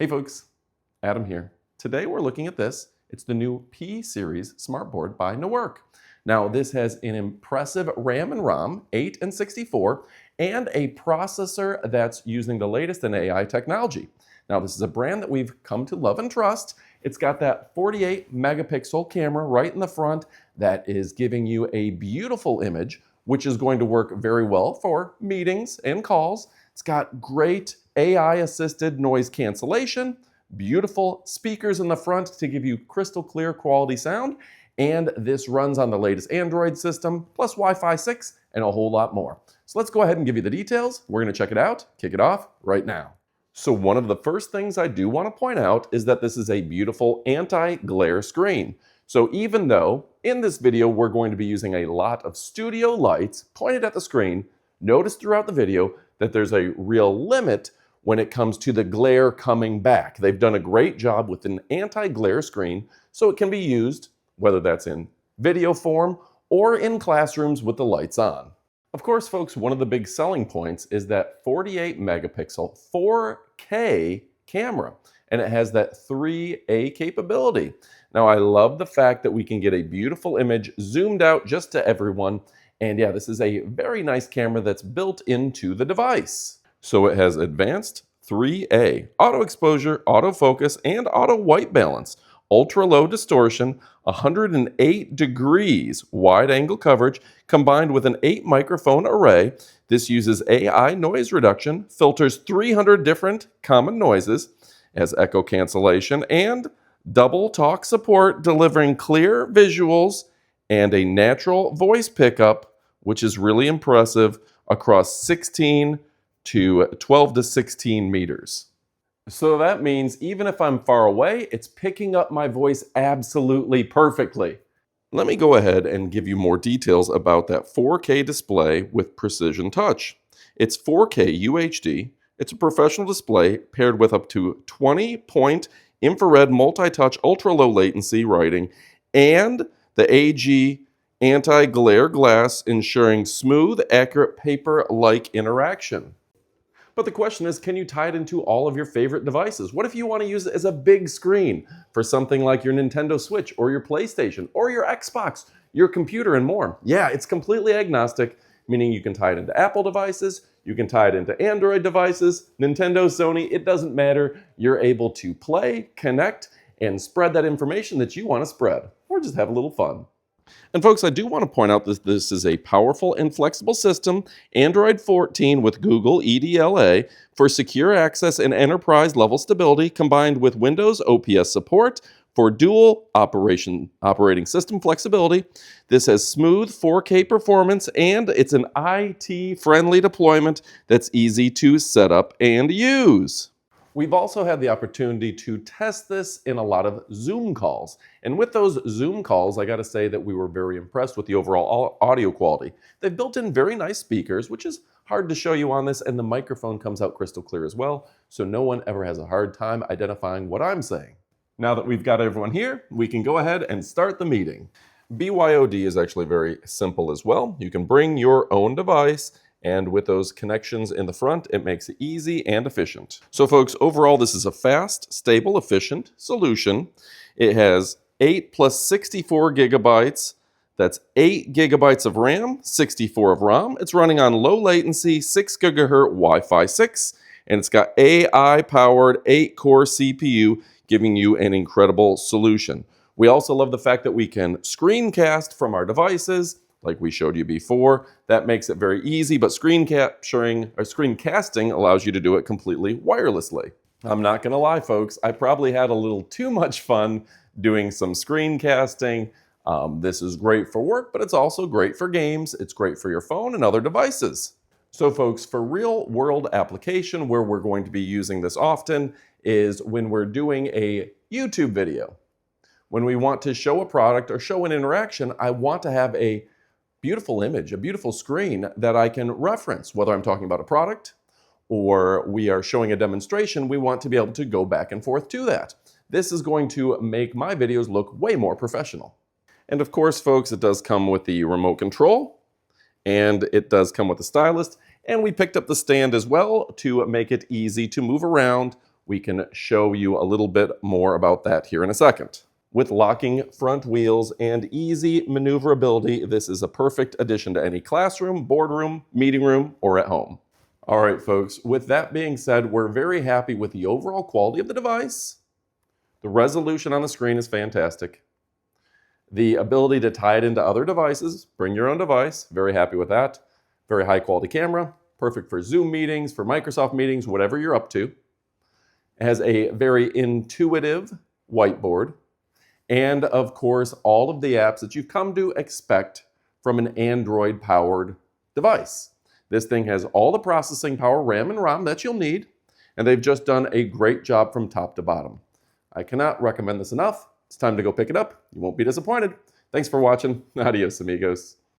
Hey folks, Adam here. Today we're looking at this. It's the new P-Series smartboard by Nework. Now this has an impressive RAM and ROM, 8 and 64, and a processor that's using the latest in AI technology. Now this is a brand that we've come to love and trust. It's got that 48 megapixel camera right in the front that is giving you a beautiful image, which is going to work very well for meetings and calls. It's got great AI-assisted noise cancellation, beautiful speakers in the front to give you crystal clear quality sound, and this runs on the latest Android system, plus Wi-Fi 6, and a whole lot more. So let's go ahead and give you the details. We're going to check it out, kick it off right now. So one of the first things I do want to point out is that this is a beautiful anti-glare screen. So even though in this video we're going to be using a lot of studio lights pointed at the screen, notice throughout the video that there's a real limit when it comes to the glare coming back. They've done a great job with an anti-glare screen, so it can be used, whether that's in video form or in classrooms with the lights on. Of course, folks, one of the big selling points is that 48 megapixel 4K camera, and it has that 3A capability. Now, I love the fact that we can get a beautiful image zoomed out just to everyone. And yeah, this is a very nice camera that's built into the device. So it has advanced 3A, auto exposure, autofocus, and auto white balance, ultra low distortion, 108 degrees wide angle coverage, combined with an 8 microphone array. This uses AI noise reduction, filters 300 different common noises, has echo cancellation, and double talk support, delivering clear visuals and a natural voice pickup, which is really impressive, across 16 to 12 to 16 meters. So that means even if I'm far away, it's picking up my voice absolutely perfectly. Let me go ahead and give you more details about that 4K display with Precision Touch. It's 4K UHD. It's a professional display paired with up to 20-point infrared multi-touch ultra-low latency writing and the AG anti-glare glass, ensuring smooth, accurate paper-like interaction. But the question is, can you tie it into all of your favorite devices? What if you want to use it as a big screen for something like your Nintendo Switch or your PlayStation or your Xbox, your computer, and more? Yeah, it's completely agnostic, meaning you can tie it into Apple devices, you can tie it into Android devices, Nintendo, Sony, it doesn't matter. You're able to play, connect, and spread that information that you want to spread, or just have a little fun. And folks, I do want to point out that this is a powerful and flexible system, Android 14 with Google EDLA for secure access and enterprise level stability, combined with Windows OPS support for dual operating system flexibility. This has smooth 4K performance, and it's an IT-friendly deployment that's easy to set up and use. We've also had the opportunity to test this in a lot of Zoom calls. And with those Zoom calls, I gotta say that we were very impressed with the overall audio quality. They've built in very nice speakers, which is hard to show you on this, and the microphone comes out crystal clear as well, so no one ever has a hard time identifying what I'm saying. Now that we've got everyone here, we can go ahead and start the meeting. BYOD is actually very simple as well. You can bring your own device, and with those connections in the front, it makes it easy and efficient. So folks, overall, this is a fast, stable, efficient solution. It has 8 plus 64 gigabytes. That's 8 gigabytes of RAM, 64 of ROM. It's running on low latency, 6 gigahertz Wi-Fi 6, and it's got AI-powered 8-core CPU, giving you an incredible solution. We also love the fact that we can screencast from our devices, like we showed you before. That makes it very easy, but screencasting allows you to do it completely wirelessly. I'm not gonna lie, folks, I probably had a little too much fun doing some screencasting. This is great for work, but it's also great for games. It's great for your phone and other devices. So folks, for real world application where we're going to be using this often is when we're doing a YouTube video. When we want to show a product or show an interaction, I want to have a beautiful image, a beautiful screen that I can reference. Whether I'm talking about a product or we are showing a demonstration, we want to be able to go back and forth to that. This is going to make my videos look way more professional. And of course, folks, it does come with the remote control, and it does come with the stylus, and we picked up the stand as well to make it easy to move around We can show you a little bit more about that here in a second. With locking front wheels and easy maneuverability, this is a perfect addition to any classroom, boardroom, meeting room, or at home. All right, folks, with that being said, we're very happy with the overall quality of the device. The resolution on the screen is fantastic. The ability to tie it into other devices, bring your own device, very happy with that. Very high quality camera, perfect for Zoom meetings, for Microsoft meetings, whatever you're up to. It has a very intuitive whiteboard, and of course, all of the apps that you've come to expect from an Android-powered device. This thing has all the processing power, RAM and ROM that you'll need, and they've just done a great job from top to bottom. I cannot recommend this enough. It's time to go pick it up. You won't be disappointed. Thanks for watching. Adios, amigos.